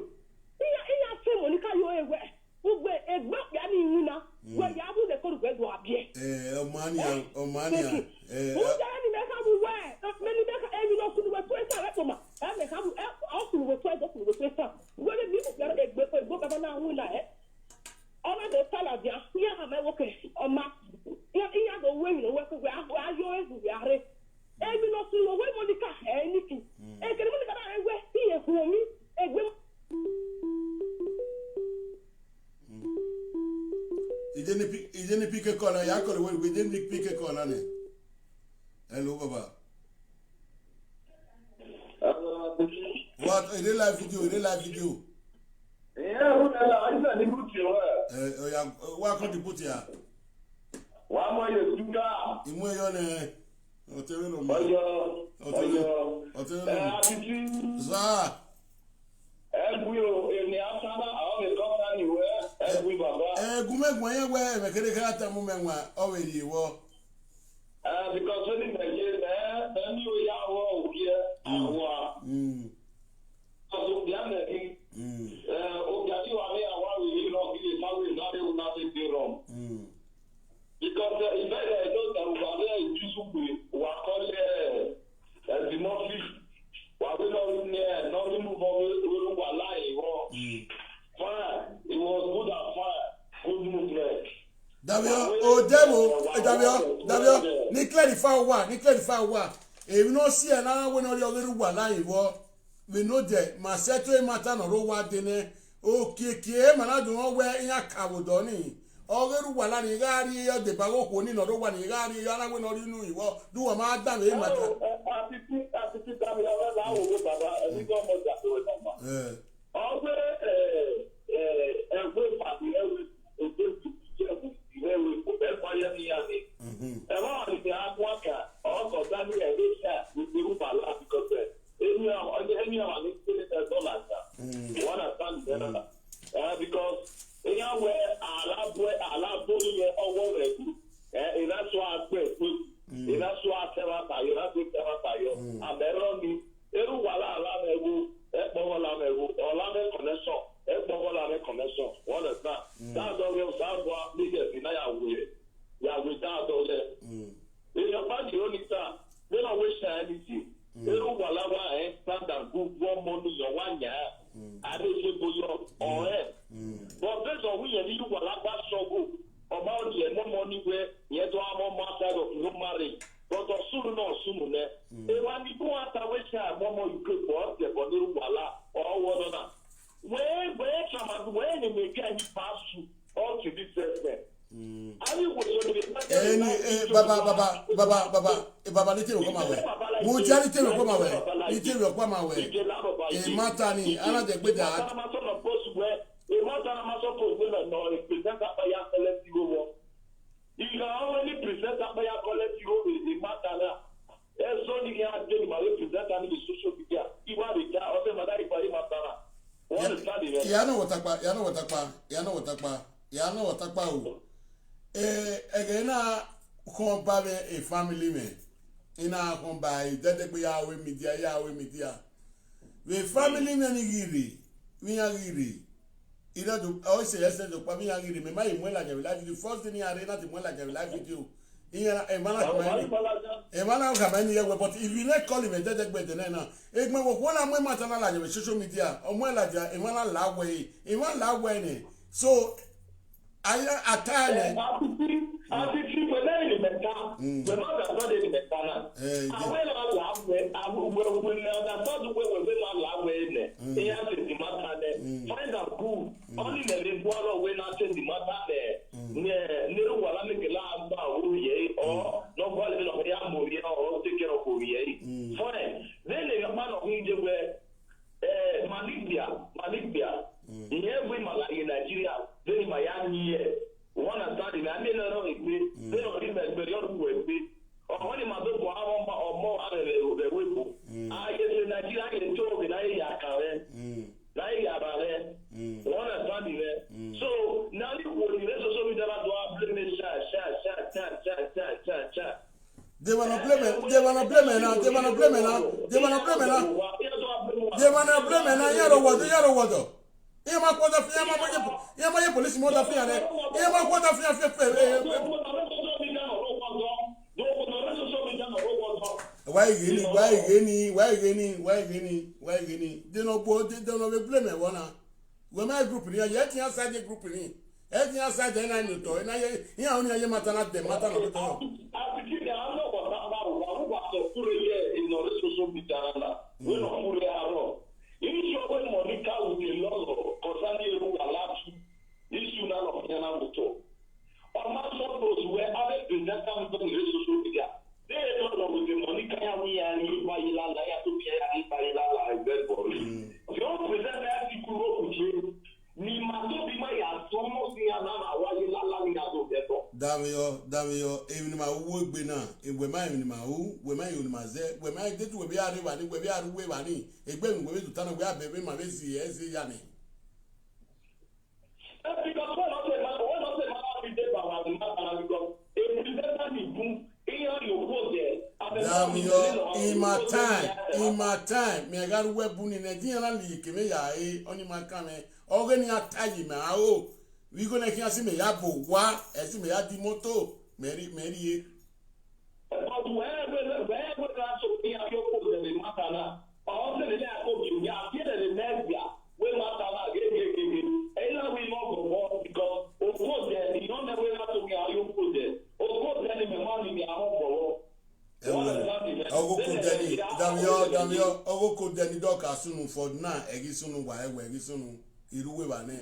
iya fe Monica yo ewe ugbe egbe ya ni yuna we ya bu de koru gbedo abie omania uja ni me ka bu we me ni me ka emi no kunu we to esa reto ma me ka bu o kunu we to esa we ni bi ya egbe baba na hu na ona de sala dia ya ha me woke oma iya do we ni we ko we ayo ezu ya re emi no kunu we Monica anything kere Monica na ewe iye fun mi egbe il didn't pick a corner. We didn't pick a corner. Hello, Baba. What? In live video. Yeah, I said the good you. Welcome to put here. One more you do that. You more on Otero. Za. In the afternoon, I will come anywhere. Gume where mekere kata mumenwa already wo because when in Nigeria then you ya wo here awa so the other thing o ga ti wa me awa we no be ma we na dey una say dey wrong because if I know that we are just wa call the notice wa we no move on wa lie wo fine it was good and fine. Davio, ni clarify wa. If no see na we no your wa line wo. We know that ma settle matter no ro wa dene. O keke ma na dun we yan kawodo ni. Ogeru wa la ni gari yo de bago ko ni no ro wa ni gari yo ala we no ri nu iwo. Du wa ma dan e matter. Atiti Davio la wo baba, e go mo ja so e mama. Every party, every because anywhere uru no sumu ne e wani ko ata we sha momo yuke ko te ko ni wala o wodo na we chama we ni me ga ni pasu all to this extent ali wo so ni baba ni te ko ma we mo jari te ko ma we ni te ko ma we e mata ni ana de gbe da ma so no post we e mata na ma so post we no represent apa ya collective wo iga only present apa ya collective wo e mata na eso ni ya de ma represent ani the social media iwa de ja o se ma da ipa mata na ya no watakpa o again na kon ba a family man ina kon ba dede pe ya we media we family man giri we ya giri ida do o se ese do pa mi ya giri me mai mo la ke live the first thing ya re na ti mo la ke live video iya e mana ka mani ya but if you not call him dede pe de na egbe wo ko na mo mata na la je social media o mo la ja e mana la we ni so aya atane Afiti wele ni meta we ma da so de ni meta na awela la we na da so we la we ne e ya se di mata ne find out who only the boy we na se di mata ne ru wala me ke la ba wo ye o no go le no ya mo ye o te ke ro ko ye fine then the man of je we Malikbia in every Malay in Nigeria then my young year one and thirty I mean no it they don't remember period who we or when my do or more the wepo I get in Nigeria in talk in one and thirty so now you will so we don't blame cha they wanna blame now yaro wado Yama kwada fi yama police mo da fi ane yama kwada fi why gini they no be blame wona we my group ni ya ti outside group ni e ti outside na ni to na ye oni ye mata na de mata no to we no mure aro ini show when Monica with the law concerning who allowed issue now of Yana Moto. Or my suppose where other presenters on the social media. They don't know with the Monica and Baila, to be a Baila, and bed boy. If you don't present that, you could go with you. Ni mato bi ma ya somos ni ana wa yi la ni azo beto. Damio, even my wo gbe na, we ma even ma hu, we ma you ma ze, we ma de tu we bi are wa ni, we bi are we wa ni. Egbe mi we tu tan we abebe ma be si ya ni. Because when I say we dey ba because if you dey ni boom, you go there. Damio, in my time, me ga we bu ni na din na li ke me ya oni ma kan me. Ogeni ataji me o we go na kian si me ya bo wa e si me ya di moto meri e but where that so be a yo ko de matana o se le ko ju ya tie de nesia we matana ge e la we no go because of course there you don't know where to me are you put there of course there me money me a ho bo ogo ko dani doka sunu for na egi sunu wa egi sunu iruwe bane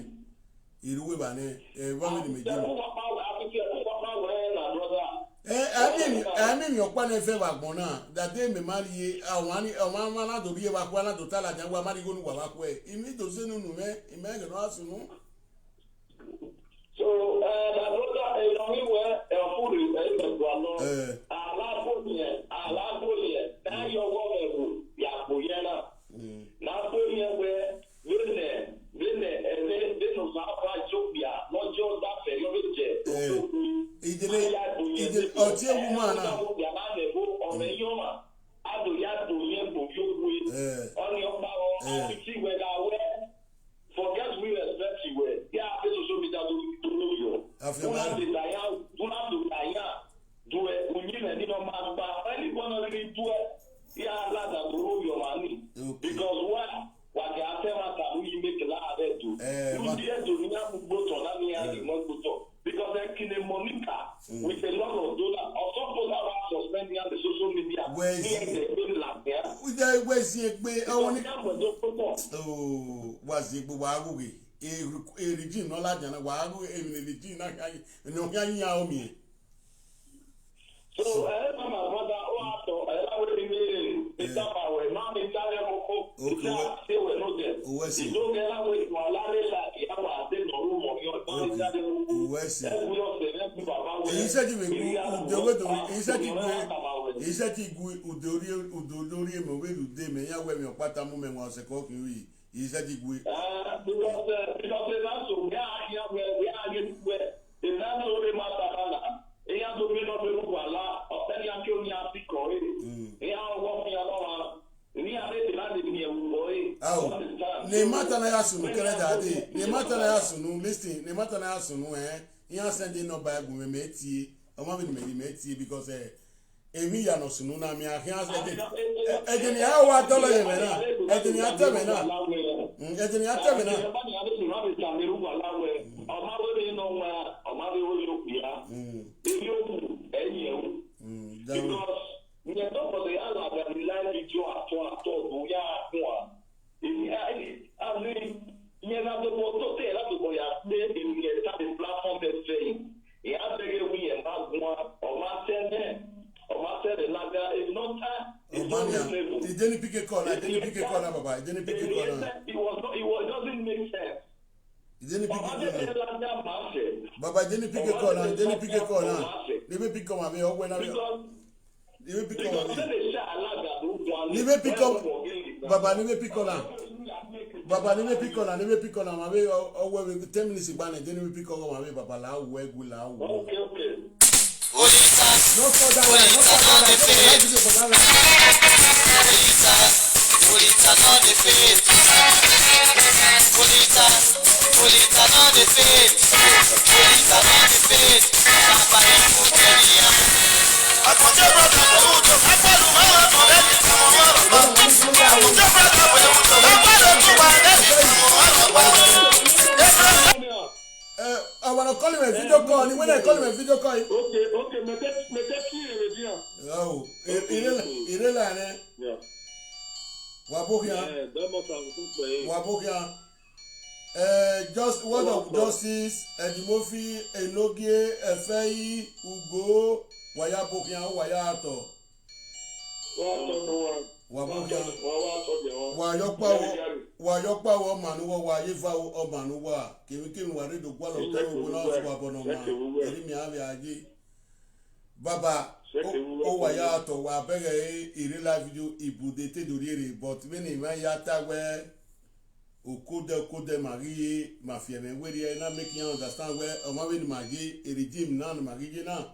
wa mi meji I mean your pan fe wa gbon na that day me marry awon ma na do bi wa kwa na do tala jan wa mari go nu wa kwa imi to se nu me ime ge no asunu so la brother e no mi we e furi e me do alo ala bo ye na yo wo me bu ya bo ye na bo ye we they no za kwa Ethiopia no jo da fe yo beje idele oti ewu ma na ya na le bo o me yo ma ado ya do ye bo yo we oni o pa o ti we da we forget we respect you we ya pe so mi da do yo una de da ya do e unyi where's he egbe oh was it wagu e regime no la jana wagu e regime na no nya omi so mama brother o ato we ni ita ba we ma mi ta le mo ita se we no de do ge la we wa la le la ya wa de no ru mo yo ta ita de mo he said he said udori mo we lu de me ya we mi opata mu me wa se ko ki wi he said because that's so we are getting where the land of the matala e ya do mi no be lu wala o pe ya ki o ni ati ko e ya wo mi ya lo ni ave de land ni e wo ne mata na ya sunu kere dade ne mata na ya sunu listen ne mata na ya sunu ya send no bible me tie o ma be me tie because emi ya no sunu na mi ahia se de ni ya wa dolo ye me na e ni ata me na e ni ata me na It didn't pick a corner, Baba. It didn't pick a corner. It doesn't make sense. It didn't pick a corner. Baba didn't pick a corner, it didn't pick a corner. Let me pick on me, when I will. Let me pick on me. Let me pick on Baba, let me pick on Baba, let me pick on my way or 10 minutes ban and then we pick on my way, Baba. Lao, where we lao. Okay. No for that, I want to call him a video call. When I call him a video call, okay, me take here. Oh, irela Yeah. Wabokia. Just word of justice, Edimofi, Enogie, Efei, Ugo, Wayabokia, Wayato. Wayokpa wo manuwa wayiva o manuwa kimi wari do gwalo tero gona so abono ma eri mi ave aji baba o wayato wa bege iri la video ibudete dorire but when e ma yata we okode marie mafieme we na make you understand where o ma we magi regime na magi na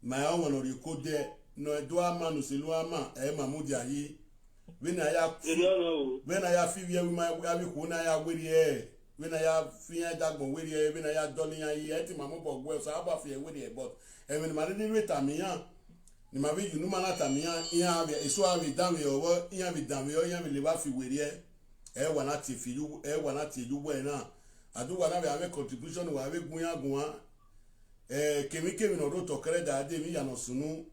ma o wono rekode no do ama no selu ama e mamudi ayi when I have few we might have kuna ya we when I have fear that when I have done ya my mobile well so about fear with it but when my little tamia ni ma be you no man tamia ya be so have dam your work ya be dam your ya be live fi we here wana ti fi you wana ti you we na adu wana be have contribution we have gun ya gun kemi no do to kere da de mi ya no sunu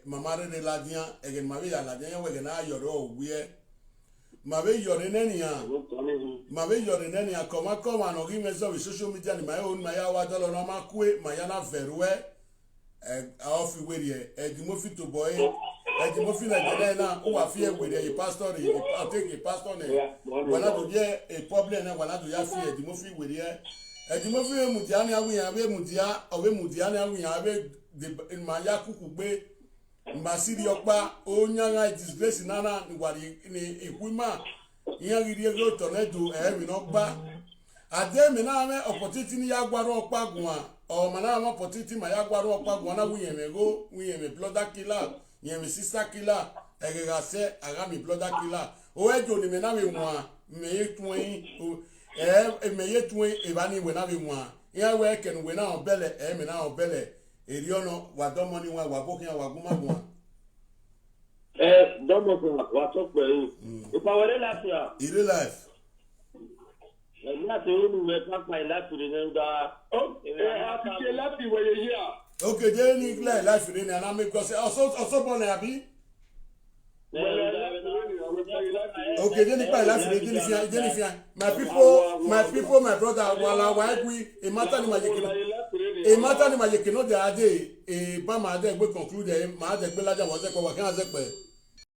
mama re la dia egen ma be ya la dia we na yoro owie ma be yoro nenia koma no gi me so social media ni my own ma ya wa dolo no ma kue ma ya na verwe off we here edimo fit to boy edimo fit na na o wa fi e we there pastor I take a pastor ne wala do je a problem na wala do ya fi edimo fit we there edimo fit mudia ni awuyan be mudia ni awuyan be ma ya kuku gbe mbasiri okpa onyanga disgrace nana ngwari ni ekwima yan gidi ego tornado mi no gba ade mi na me opportunity ni ya gwaro okpa gun o mana ma opportunity ma ya gwaro okpa gun na wuyen me brother killer yen me sister killer egega se aga mi brother killer o ejo ni me na we nwa me yetun me yetun e ba ni we na we nwa yan we ken we na obele me na obele eriono wa domo ni wa bokia wa gumagwa domo wa talk pe ipa wele last year ire life na te unu we pack my last to remember okay Okay, jẹ́ ní ilé life rẹ̀ ní anamí kọ́sẹ̀ ọ̀sọ́ bọ̀ ní àbí. Okay, jẹ́ nípa life rẹ̀ jẹ́ ní fíà. My people, my brother, wàhálà wà á gbé èmátà ní màjèké. Èmátà ní màjèké náà jẹ́ adé èbá màá dẹ́ gbé conclude ẹ̀ màá dẹ́ gbé lájà wọ́n sẹ́pẹ̀ wà kí wọ́n sẹ́pẹ̀.